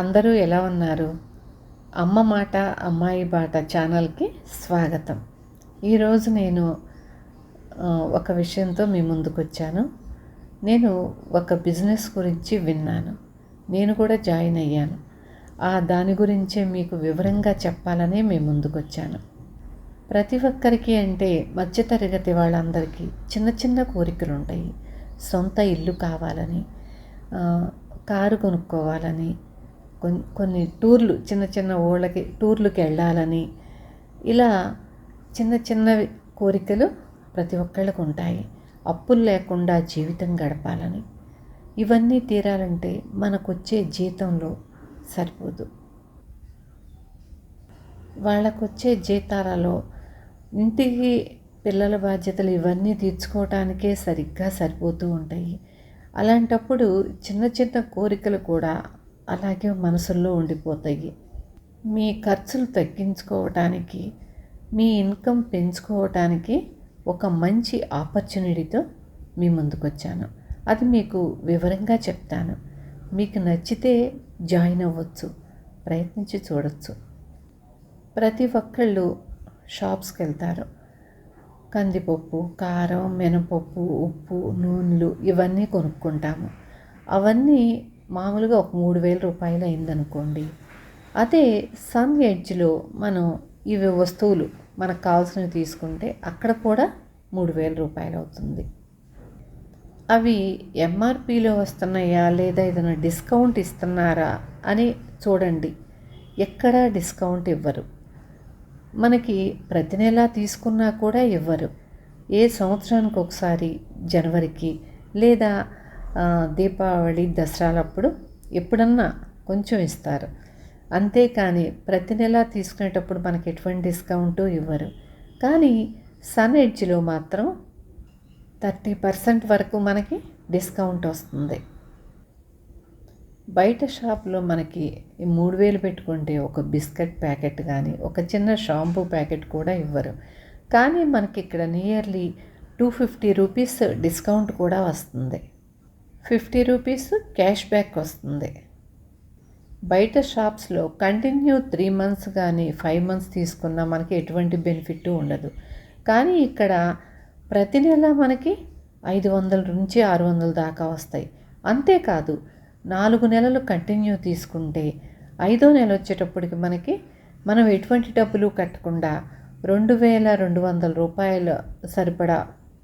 అందరూ ఎలా ఉన్నారు? అమ్మ మాట అమ్మాయి బాట ఛానల్కి స్వాగతం. ఈరోజు నేను ఒక విషయంతో మీ ముందుకొచ్చాను. నేను ఒక బిజినెస్ గురించి విన్నాను. నేను కూడా జాయిన్ అయ్యాను. దాని గురించే మీకు వివరంగా చెప్పాలనే మీ ముందుకొచ్చాను. ప్రతి ఒక్కరికి అంటే మధ్యతరగతి వాళ్ళందరికీ చిన్న చిన్న కోరికలు ఉంటాయి. సొంత ఇల్లు కావాలని, కారు కొనుక్కోవాలని, కొన్ని టూర్లు చిన్న చిన్న ఊళ్ళకి టూర్లకు వెళ్ళాలని, ఇలా చిన్న చిన్నవి కోరికలు ప్రతి ఒక్కళ్ళకు ఉంటాయి. అప్పులు లేకుండా జీవితం గడపాలని. ఇవన్నీ తీరాలంటే మనకొచ్చే జీతంలో సరిపోదు. వాళ్ళకొచ్చే జీతాలలో ఇంటికి పిల్లల బాధ్యతలు ఇవన్నీ తీర్చుకోవటానికే సరిగ్గా సరిపోతూ ఉంటాయి. అలాంటప్పుడు చిన్న చిన్న కోరికలు కూడా అలాగే మనసుల్లో ఉండిపోతాయి. మీ ఖర్చులు తగ్గించుకోవటానికి, మీ ఇన్కమ్ పెంచుకోవటానికి ఒక మంచి ఆపర్చునిటీతో మీ ముందుకొచ్చాను. అది మీకు వివరంగా చెప్తాను. మీకు నచ్చితే జాయిన్ అవ్వచ్చు, ప్రయత్నించి చూడవచ్చు. ప్రతి ఒక్కళ్ళు షాప్స్కి వెళ్తారు. కందిపప్పు, కారం, మినపప్పు, ఉప్పు, నూనెలు ఇవన్నీ కొనుక్కుంటాము. అవన్నీ మామూలుగా ఒక 3,000 రూపాయలు అయిందనుకోండి. అదే సన్ ఎడ్జ్లో మనం ఇవి వస్తువులు మనకు కావాల్సినవి తీసుకుంటే అక్కడ కూడా 3,000 రూపాయలు అవుతుంది. అవి ఎంఆర్పిలో వస్తున్నాయా లేదా ఏదైనా డిస్కౌంట్ ఇస్తున్నారా అని చూడండి. ఎక్కడా డిస్కౌంట్ ఇవ్వరు. మనకి ప్రతి నెల తీసుకున్నా కూడా ఇవ్వరు. ఏ సంవత్సరానికి ఒకసారి జనవరికి లేదా దీపావళి, దసరాలప్పుడు ఎప్పుడన్నా కొంచెం ఇస్తారు. అంతేకాని ప్రతి నెల తీసుకునేటప్పుడు మనకి ఎటువంటి డిస్కౌంటు ఇవ్వరు. కానీ సన్ ఎడ్జ్లో మాత్రం 30% వరకు మనకి డిస్కౌంట్ వస్తుంది. బయట షాప్లో మనకి 3,000 పెట్టుకుంటే ఒక బిస్కెట్ ప్యాకెట్ కానీ, ఒక చిన్న షాంపూ ప్యాకెట్ కూడా ఇవ్వరు. కానీ మనకి ఇక్కడ నియర్లీ 250 రూపీస్ డిస్కౌంట్ కూడా వస్తుంది. 50 రూపీస్ క్యాష్ బ్యాక్ వస్తుంది. బయట షాప్స్లో కంటిన్యూ 3 మంత్స్ కానీ 5 మంత్స్ తీసుకున్నా మనకి ఎటువంటి బెనిఫిట్ ఉండదు. కానీ ఇక్కడ ప్రతి నెల మనకి 500 నుంచి 600 దాకా వస్తాయి. అంతేకాదు 4 నెలలు కంటిన్యూ తీసుకుంటే 5వ నెల వచ్చేటప్పటికి మనం ఎటువంటి డబ్బులు కట్టకుండా 2,200 రూపాయల సరిపడా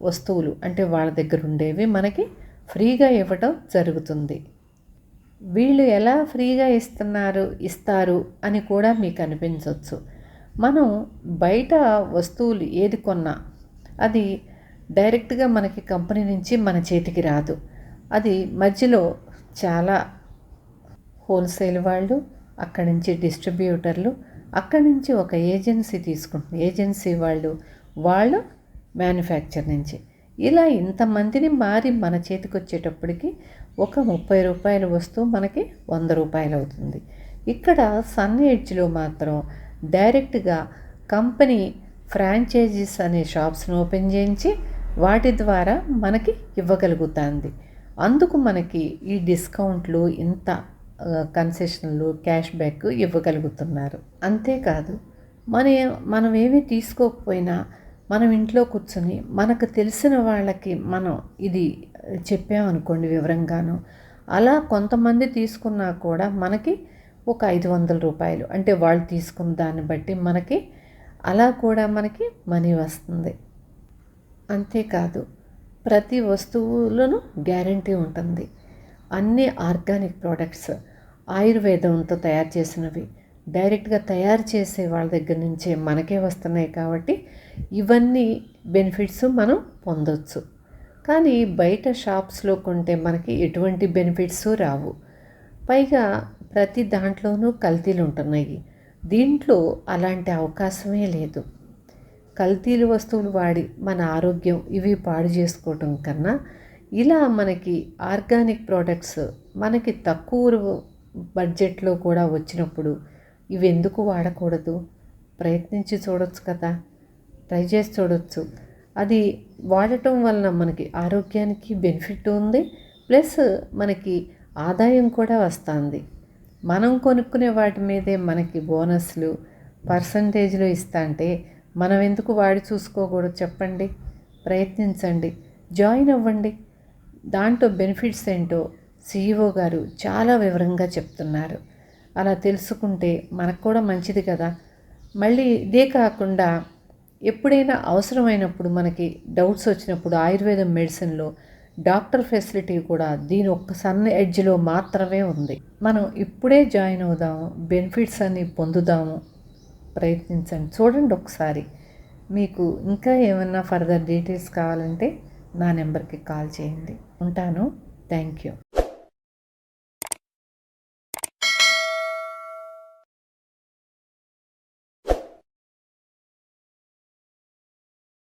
వస్తువులు అంటే వాళ్ళ దగ్గర ఉండేవి మనకి ఫ్రీగా ఇవ్వటం జరుగుతుంది. వీళ్ళు ఎలా ఫ్రీగా ఇస్తారు అని కూడా మీకు అనిపించవచ్చు. మనం బయట వస్తువులు ఏది కొన్నా అది డైరెక్ట్గా మనకి కంపెనీ నుంచి మన చేతికి రాదు. అది మధ్యలో చాలా హోల్సేల్ వాళ్ళు, అక్కడి నుంచి డిస్ట్రిబ్యూటర్లు, అక్కడి నుంచి ఒక ఏజెన్సీ తీసుకుంటుంది. ఏజెన్సీ వాళ్ళు మ్యానుఫ్యాక్చర్ నుంచి ఇలా ఇంతమందిని మారి మన చేతికి వచ్చేటప్పటికి ఒక 30 రూపాయల వస్తువు మనకి 100 రూపాయలు అవుతుంది. ఇక్కడ సన్ ఎడ్జ్లో మాత్రం డైరెక్ట్గా కంపెనీ ఫ్రాంచైజీస్ అనే షాప్స్ని ఓపెన్ చేయించి వాటి ద్వారా మనకి ఇవ్వగలుగుతుంది. అందుకు మనకి ఈ డిస్కౌంట్లు, ఇంత కన్సెషన్లు, క్యాష్ బ్యాక్ ఇవ్వగలుగుతున్నారు. అంతేకాదు మనం ఏమీ తీసుకోకపోయినా మనం ఇంట్లో కూర్చొని మనకు తెలిసిన వాళ్ళకి మనం ఇది చెప్పామనుకోండి వివరంగాను, అలా కొంతమంది తీసుకున్నా కూడా మనకి ఒక 500 రూపాయలు అంటే వాళ్ళు తీసుకున్న దాన్ని బట్టి మనకి అలా కూడా మనకి మనీ వస్తుంది. అంతేకాదు ప్రతి వస్తువులను గ్యారంటీ ఉంటుంది. అన్ని ఆర్గానిక్ ప్రోడక్ట్స్, ఆయుర్వేదంతో తయారు చేసినవి, డైరెక్ట్గా తయారు చేసే వాళ్ళ దగ్గర నుంచే మనకే వస్తున్నాయి. కాబట్టి ఇవన్నీ బెనిఫిట్స్ మనం పొందొచ్చు. కానీ బయట షాప్స్లో కొంటే మనకి ఎటువంటి బెనిఫిట్స్ రావు. పైగా ప్రతి దాంట్లోనూ కల్తీలు ఉంటున్నాయి. దీంట్లో అలాంటి అవకాశమే లేదు. కల్తీలు వస్తువులు వాడి మన ఆరోగ్యం ఇవి పాడు చేసుకోవటం కన్నా ఇలా మనకి ఆర్గానిక్ ప్రోడక్ట్స్ మనకి తక్కువ బడ్జెట్లో కూడా వచ్చినప్పుడు ఇవి ఎందుకు వాడకూడదు? ప్రయత్నించి చూడొచ్చు కదా, ట్రై చేసి చూడొచ్చు. అది వాడటం వలన మనకి ఆరోగ్యానికి బెనిఫిట్ ఉంది, ప్లస్ మనకి ఆదాయం కూడా వస్తుంది. మనం కొనుక్కునే వాటి మీదే మనకి బోనస్లు పర్సంటేజ్లు ఇస్తా మనం ఎందుకు వాడి చూసుకోకూడదు చెప్పండి. ప్రయత్నించండి, జాయిన్ అవ్వండి. దాంట్లో బెనిఫిట్స్ ఏంటో CEO గారు చాలా వివరంగా చెప్తున్నారు. అలా తెలుసుకుంటే మనకు కూడా మంచిది కదా. మళ్ళీ ఇదే కాకుండా ఎప్పుడైనా అవసరమైనప్పుడు మనకి డౌట్స్ వచ్చినప్పుడు ఆయుర్వేదం మెడిసిన్లో డాక్టర్ ఫెసిలిటీ కూడా దీని ఒక్క సన్న ఎడ్జ్లో మాత్రమే ఉంది. మనం ఇప్పుడే జాయిన్ అవుదాము, బెనిఫిట్స్ అన్నీ పొందుదాము. ప్రయత్నించండి, చూడండి ఒకసారి. మీకు ఇంకా ఏమన్నా ఫర్దర్ డీటెయిల్స్ కావాలంటే నా నెంబర్కి కాల్ చేయండి. ఉంటాను. Thank you.